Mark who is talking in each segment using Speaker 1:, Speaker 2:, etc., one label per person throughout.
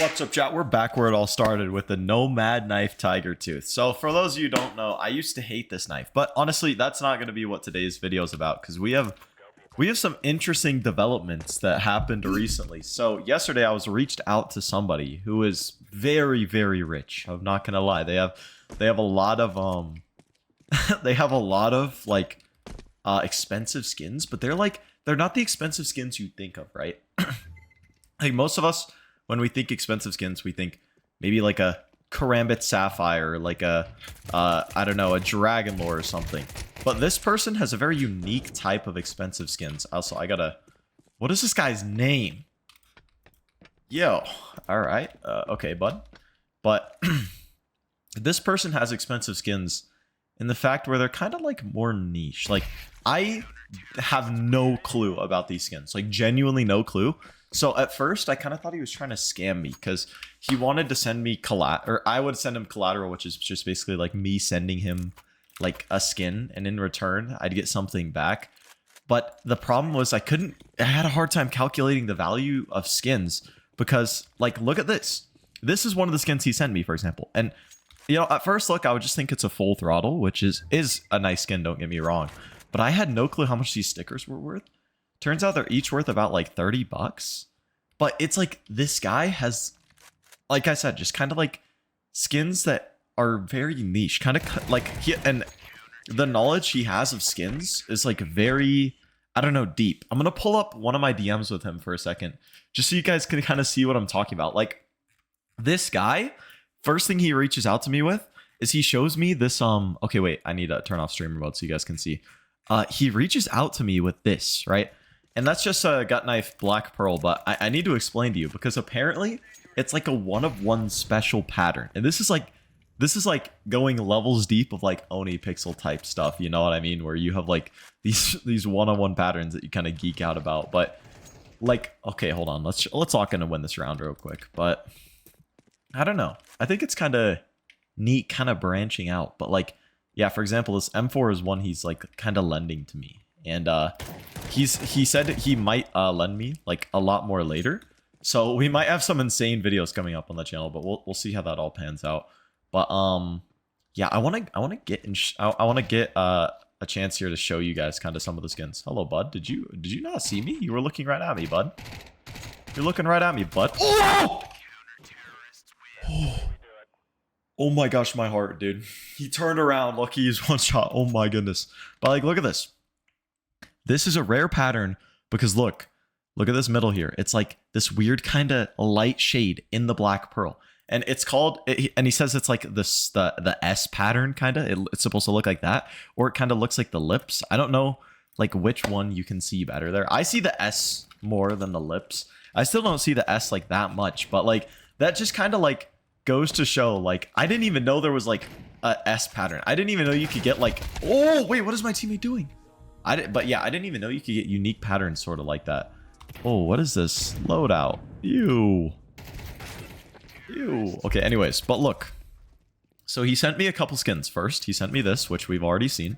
Speaker 1: What's up, chat? We're back where it all started with the Nomad Knife Tiger Tooth. So for those of you who don't know, I used to hate this knife, but honestly, that's not going to be what today's video is about because we have some interesting developments that happened recently. So yesterday I was reached out to somebody who is very, very rich. I'm not going to lie. They have a lot of they have a lot of like expensive skins, but they're not the expensive skins you think of, right? Like most of us, when we think expensive skins, we think maybe like a Karambit Sapphire, like a, I don't know, a Dragon Lore or something. But this person has a very unique type of expensive skins. Also, I gotta... What is this guy's name? Yo. Alright. Okay, bud. But this person has expensive skins in the fact where they're kind of like more niche. Like, I have no clue about these skins. Like, genuinely no clue. So at first, I kind of thought he was trying to scam me because he wanted to send me collateral, or I would send him collateral, which is just basically like me sending him like a skin, and in return, I'd get something back. But the problem was I had a hard time calculating the value of skins because, like, look at this. This is one of the skins he sent me, for example. And, you know, at first look, I would just think it's a full throttle, which is a nice skin, don't get me wrong. But I had no clue how much these stickers were worth. Turns out they're each worth about like 30 bucks. But it's like this guy has, like I said, just kind of like skins that are very niche. Kind of like and the knowledge he has of skins is like very, I don't know, deep. I'm going to pull up one of my DMs with him for a second, just so you guys can kind of see what I'm talking about. Like this guy, first thing he reaches out to me with is he shows me this, okay, wait, I need to turn off streamer mode so you guys can see. He reaches out to me with this, right? And that's just a gut knife black pearl, but I need to explain to you because apparently it's like a one-of-one special pattern. And this is like going levels deep of like Oni pixel type stuff, you know what I mean? Where you have like these one-on-one patterns that you kind of geek out about. But like, okay, hold on. Let's lock in and win this round real quick. But I don't know. I think it's kind of neat, kind of branching out. But like, yeah, for example, this M4 is one he's like kind of lending to me. And he said he might lend me like a lot more later, so we might have some insane videos coming up on the channel. But we'll see how that all pans out. But yeah, I want to get a chance here to show you guys kind of some of the skins. Hello, bud. Did you not see me? You were looking right at me, bud. You're looking right at me, bud. Oh! Oh my gosh, my heart, dude. He turned around. Lucky he's one shot. Oh my goodness. But like, look at this. This is a rare pattern because look at this middle here. It's like this weird kind of light shade in the black pearl. And it's called, and he says it's like this, the S pattern kind of. It's supposed to look like that. Or it kind of looks like the lips. I don't know like which one you can see better there. I see the S more than the lips. I still don't see the S like that much. But like that just kind of like goes to show like I didn't even know there was like a S pattern. I didn't even know you could get like, oh wait, what is my teammate doing? But yeah, I didn't even know you could get unique patterns sort of like that. Oh, what is this? Loadout. Ew. Ew. Okay, anyways, but look. So he sent me a couple skins. First, he sent me this, which we've already seen.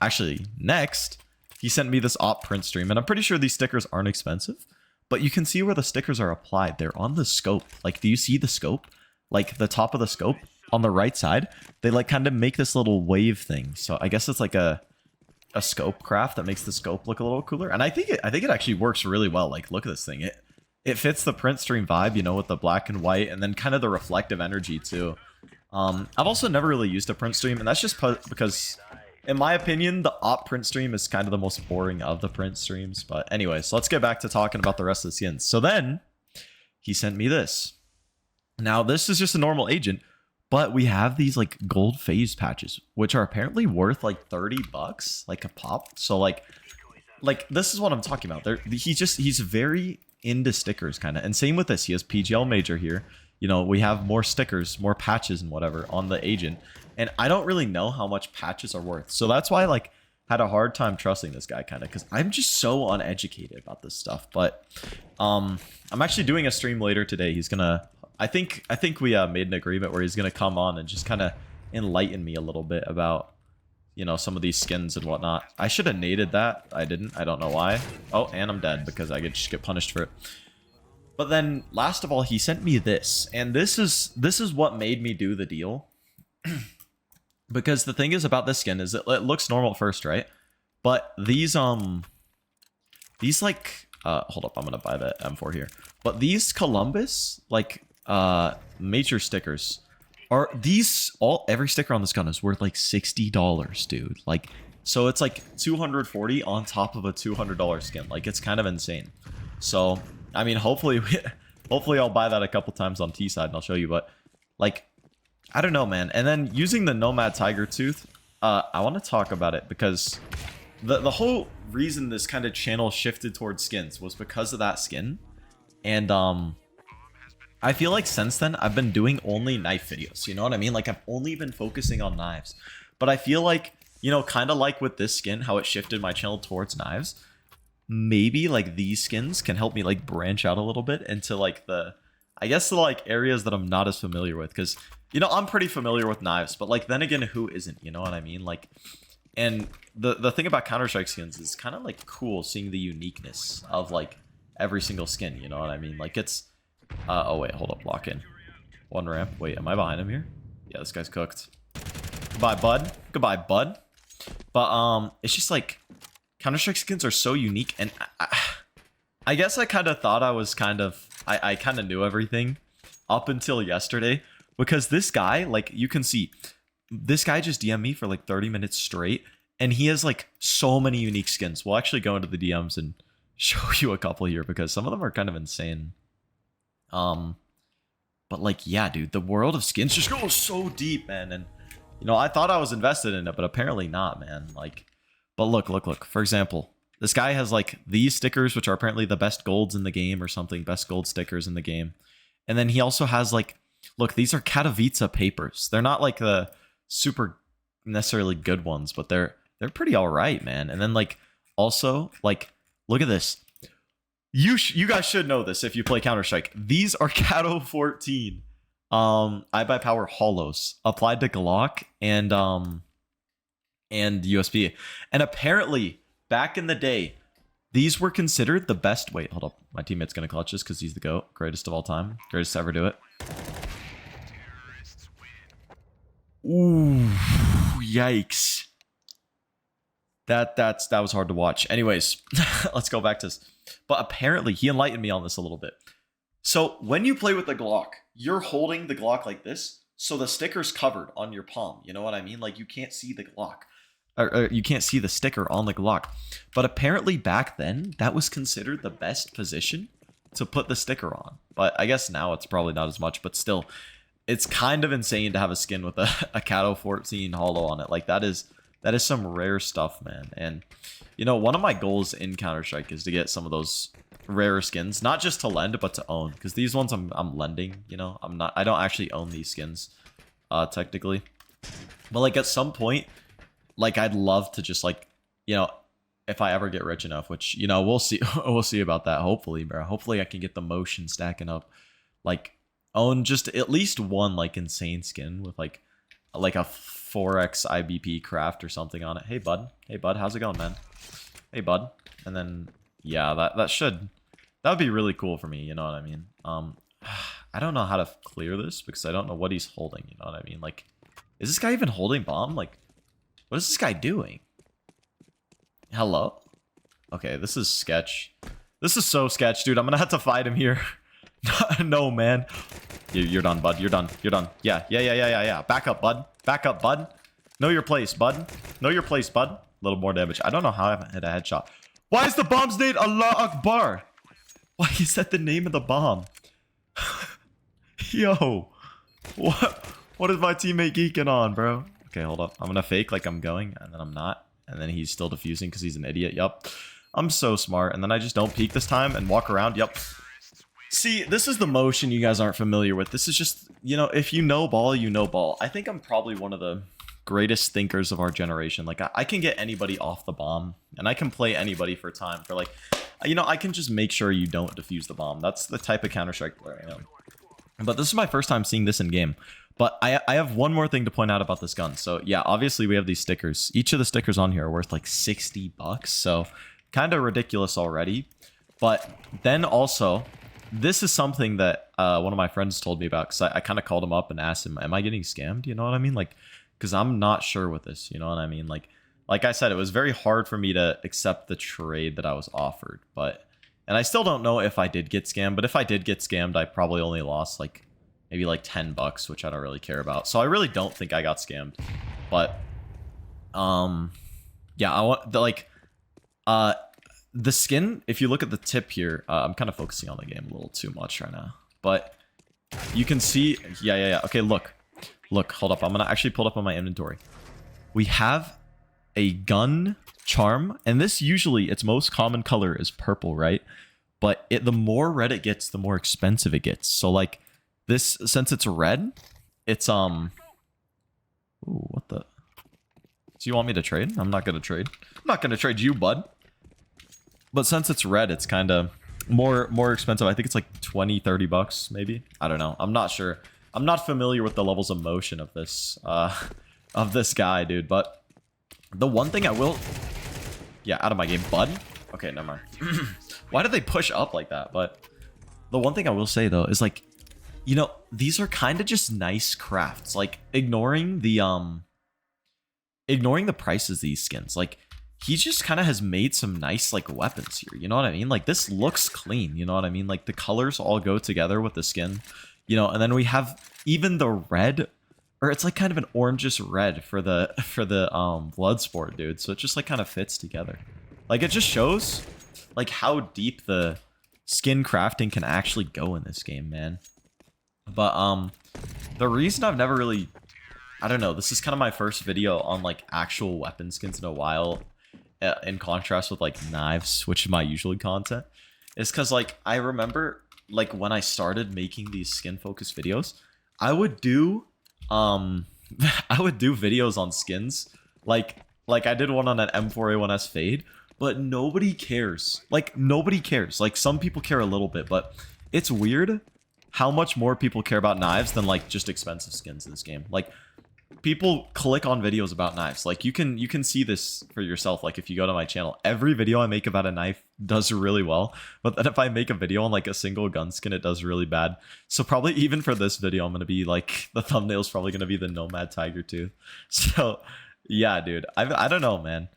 Speaker 1: Actually, next, he sent me this op print stream. And I'm pretty sure these stickers aren't expensive. But you can see where the stickers are applied. They're on the scope. Like, do you see the scope? Like, the top of the scope on the right side. They, like, kind of make this little wave thing. So I guess it's like a scope craft that makes the scope look a little cooler, and I think it actually works really well. Like, look at this thing. It fits the print stream vibe, you know, with the black and white, and then kind of the reflective energy too. I've also never really used a print stream, and that's just because, in my opinion, the op print stream is kind of the most boring of the print streams. But anyways, let's get back to talking about the rest of the skins. So then he sent me this. Now this is just a normal agent. But we have these like gold phase patches, which are apparently worth like 30 bucks, like a pop. So like this is what I'm talking about. He's very into stickers kind of. And same with this. He has PGL Major here. You know, we have more stickers, more patches and whatever on the agent. And I don't really know how much patches are worth. So that's why I like had a hard time trusting this guy kind of, because I'm just so uneducated about this stuff. But I'm actually doing a stream later today. He's gonna... I think we made an agreement where he's going to come on and just kind of enlighten me a little bit about, you know, some of these skins and whatnot. I should have naded that. I didn't. I don't know why. Oh, and I'm dead because I just get punished for it. But then last of all, he sent me this, and this is what made me do the deal. Because the thing is about this skin is it looks normal at first, right? But these like hold up, I'm gonna buy the M4 here. But these Columbus like major stickers are every sticker on this gun is worth like $60, dude. Like, so it's like 240 on top of a $200 skin. Like, it's kind of insane. So I mean, hopefully I'll buy that a couple times on T side and I'll show you. But like, I don't know, man. And then using the Nomad Tiger Tooth, I want to talk about it because the whole reason this kind of channel shifted towards skins was because of that skin. And I feel like since then I've been doing only knife videos. You know what I mean? Like, I've only been focusing on knives. But I feel like, you know, kind of like with this skin, how it shifted my channel towards knives. Maybe like these skins can help me like branch out a little bit into like I guess the like areas that I'm not as familiar with, because you know I'm pretty familiar with knives, but like then again, who isn't? You know what I mean? Like, and the thing about Counter-Strike skins is kind of like cool seeing the uniqueness of like every single skin. You know what I mean? Like, it's oh wait, hold up, lock in one ramp. Wait, am I behind him here? Yeah, this guy's cooked. Goodbye, bud. Goodbye, bud. But it's just like Counter-Strike skins are so unique, and I guess I kind of thought I was I kind of knew everything up until yesterday, because this guy, like, you can see, this guy just DM'd me for like 30 minutes straight, and he has like so many unique skins. We'll actually go into the DMs and show you a couple here, because some of them are kind of insane. But like, yeah, dude, the world of skins just goes so deep, man, and you know, I thought I was invested in it, but apparently not, man. Like, but look. For example, this guy has like these stickers, which are apparently the best golds in the game or something, best gold stickers in the game. And then he also has like, look, these are Katowice papers. They're not like the super necessarily good ones, but they're pretty all right, man. And then like, also like, look at this. You guys should know this if you play Counter-Strike. These are Cato 14 iBuyPower holos applied to Glock and USB. And apparently, back in the day, these were considered the best. Wait, hold up. My teammate's going to clutch this because he's the GOAT. Greatest of all time. Greatest to ever do it. Ooh, yikes. That was hard to watch. Anyways, let's go back to this. But apparently, he enlightened me on this a little bit. So when you play with the Glock, you're holding the Glock like this, so the sticker's covered on your palm. You know what I mean? Like, you can't see the Glock. Or you can't see the sticker on the Glock. But apparently back then, that was considered the best position to put the sticker on. But I guess now it's probably not as much, but still, it's kind of insane to have a skin with a Cato 14 holo on it. Like, that is some rare stuff, man. And, you know, one of my goals in Counter-Strike is to get some of those rare skins, not just to lend, but to own. Because these ones I'm lending, you know, I don't actually own these skins, technically. But, like, at some point, like, I'd love to just, like, you know, if I ever get rich enough, which, you know, we'll see about that, hopefully, bro. Hopefully I can get the motion stacking up, like, own just at least one, like, insane skin with, like a 4x IBP craft or something on it. Hey, bud. Hey, bud. How's it going, man? Hey, bud. And then, yeah, that would be really cool for me, you know what I mean? I don't know how to clear this because I don't know what he's holding, you know what I mean? Like, is this guy even holding bomb? Like, what is this guy doing? Hello? Okay, this is sketch. This is so sketch, dude. I'm gonna have to fight him here. No, man. You're done, bud. You're done. You're done. Yeah. Back up, bud. Back up, bud. Know your place, bud. Know your place, bud. A little more damage. I don't know how I haven't hit a headshot. Why is the bomb's name Allah Akbar? Why is that the name of the bomb? Yo. What is my teammate geeking on, bro? Okay, hold up. I'm gonna fake like I'm going, and then I'm not. And then he's still defusing because he's an idiot. Yup. I'm so smart. And then I just don't peek this time and walk around. Yup. See, this is the motion you guys aren't familiar with. This is just, you know, if you know ball, you know ball. I think I'm probably one of the greatest thinkers of our generation. Like, I can get anybody off the bomb, and I can play anybody for time. For, like, you know, I can just make sure you don't defuse the bomb. That's the type of Counter-Strike player I am. But this is my first time seeing this in game. But I have one more thing to point out about this gun. So, yeah, obviously we have these stickers. Each of the stickers on here are worth, like, $60. So, kind of ridiculous already. But then also, this is something that one of my friends told me about, because I kind of called him up and asked him, am I getting scammed? You know what I mean? Like, because I'm not sure with this, you know what I mean? Like I said, it was very hard for me to accept the trade that I was offered, and I still don't know if I did get scammed, but if I did get scammed, I probably only lost like maybe like $10, which I don't really care about. So I really don't think I got scammed. But yeah, I want the skin, if you look at the tip here, I'm kind of focusing on the game a little too much right now. But you can see, yeah. Okay, look, hold up. I'm gonna actually pull it up on my inventory. We have a gun charm, and this usually, its most common color is purple, right? But the more red it gets, the more expensive it gets. So like this, since it's red, it's ooh, what the? So you want me to trade? I'm not gonna trade. I'm not gonna trade you, bud. But since it's red, it's kind of more expensive. I think it's like 20-30 bucks, maybe. I don't know. I'm not sure. I'm not familiar with the levels of motion of this guy, dude. But the one thing I will, yeah, out of my game, bud. Okay, never mind. Why did they push up like that? But the one thing I will say though is, like, you know, these are kind of just nice crafts. Like, ignoring the prices of these skins, like, he just kind of has made some nice, like, weapons here. You know what I mean? Like, this looks clean. You know what I mean? Like, the colors all go together with the skin. You know, and then we have even the red, or it's like kind of an orangish red for the blood sport, dude. So it just like kind of fits together. Like, it just shows like how deep the skin crafting can actually go in this game, man. But the reason I've never really, I don't know, this is kind of my first video on like actual weapon skins in a while, in contrast with like knives, which is my usual content, is because like I remember like when I started making these skin focused videos, I would do videos on skins, like I did one on an M4A1S fade, but nobody cares. Like, nobody cares. Like, some people care a little bit, but it's weird how much more people care about knives than like just expensive skins in this game. Like, people click on videos about knives. Like, you can see this for yourself. Like, if you go to my channel, every video I make about a knife does really well, but then if I make a video on like a single gun skin, it does really bad. So probably even for this video, I'm gonna be like, the thumbnail's probably gonna be the Nomad Tiger tooth. So yeah, dude, I don't know, man.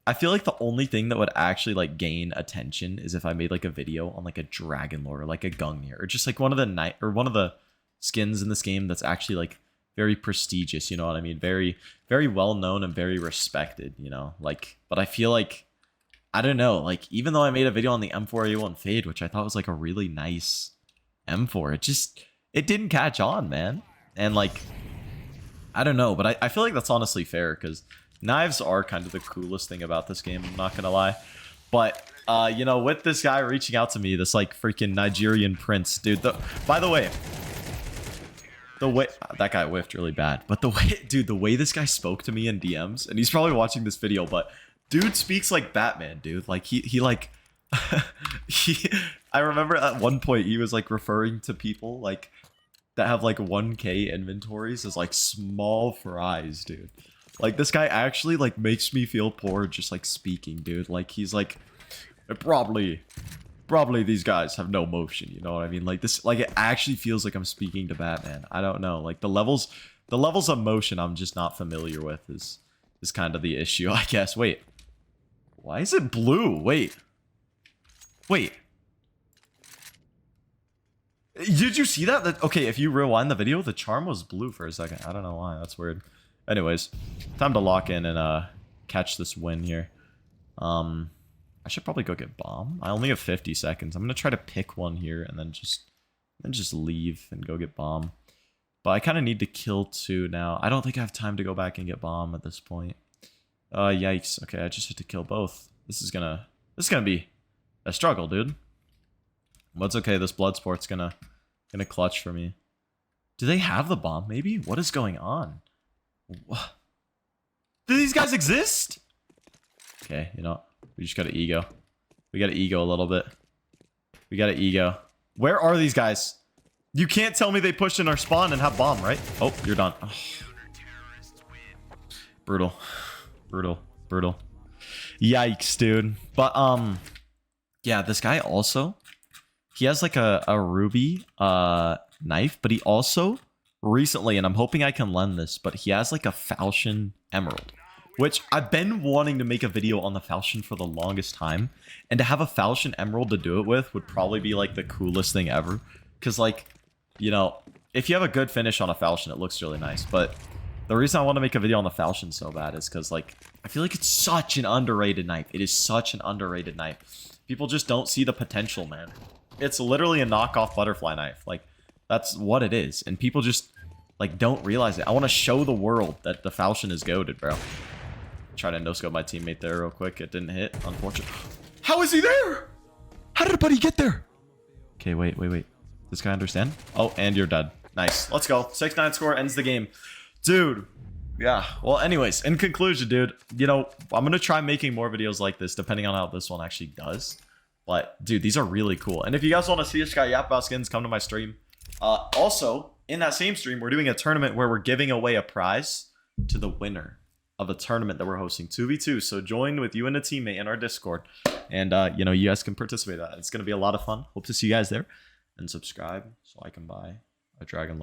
Speaker 1: I feel like the only thing that would actually like gain attention is if I made like a video on like a dragon lore, or like a Gungnir, or just like one of the skins in this game that's actually like very prestigious, you know what I mean? Very, very well known and very respected, you know? Like, but I feel like, I don't know, like, even though I made a video on the M4A1 Fade, which I thought was like a really nice M4, it didn't catch on, man. And like, I don't know, but I feel like that's honestly fair, because knives are kind of the coolest thing about this game, I'm not gonna lie. But you know, with this guy reaching out to me, this like freaking Nigerian prince, dude, by the way, the way that guy whiffed really bad, but the way this guy spoke to me in DMs, and he's probably watching this video, but dude speaks like Batman, dude. Like, he like I remember at one point he was like referring to people like that have like 1K inventories as like small fries, dude. Like, this guy actually like makes me feel poor just like speaking, dude. Like, he's like, probably these guys have no motion, you know what I mean? Like, this, like, it actually feels like I'm speaking to Batman. I don't know, like the levels of motion I'm just not familiar with is kind of the issue, I guess. Wait, why is it blue? Wait, did you see that? Okay, if you rewind the video, the charm was blue for a second. I don't know why. That's weird. Anyways, time to lock in and catch this win here. I should probably go get bomb. I only have 50 seconds. I'm gonna try to pick one here and then just leave and go get bomb. But I kind of need to kill two now. I don't think I have time to go back and get bomb at this point. Yikes. Okay, I just have to kill both. This is gonna be a struggle, dude. But it's okay. This blood sport's gonna clutch for me. Do they have the bomb? Maybe. What is going on? Do these guys exist? Okay, you know, we just gotta ego. We gotta ego a little bit. We gotta ego. Where are these guys? You can't tell me they pushed in our spawn and have bomb, right? Oh, you're done. Oh. Brutal. Yikes, dude. But yeah, this guy also he has like a ruby knife, but he also recently, and I'm hoping I can lend this, but he has like a falchion emerald, which I've been wanting to make a video on the falchion for the longest time, and to have a falchion emerald to do it with would probably be like the coolest thing ever, because like, you know, if you have a good finish on a falchion, it looks really nice. But the reason I want to make a video on the falchion so bad is because like I feel like it's such an underrated knife. It is such an underrated knife. People just don't see the potential, man. It's literally a knockoff butterfly knife. Like, that's what it is. And people just, like, don't realize it. I want to show the world that the falchion is goated, bro. Try to no-scope my teammate there real quick. It didn't hit, unfortunately. How is he there? How did a buddy get there? Okay, wait. Does this guy understand? Oh, and you're dead. Nice. Let's go. 6-9 score ends the game. Dude. Yeah. Well, anyways, in conclusion, dude, you know, I'm going to try making more videos like this, depending on how this one actually does. But, dude, these are really cool. And if you guys want to see this guy yap about skins, come to my stream. Also, in that same stream, we're doing a tournament where we're giving away a prize to the winner of a tournament that we're hosting 2v2. So join with you and a teammate in our Discord. And, you know, you guys can participate in that. It's going to be a lot of fun. Hope to see you guys there. And subscribe so I can buy a Dragon Lord.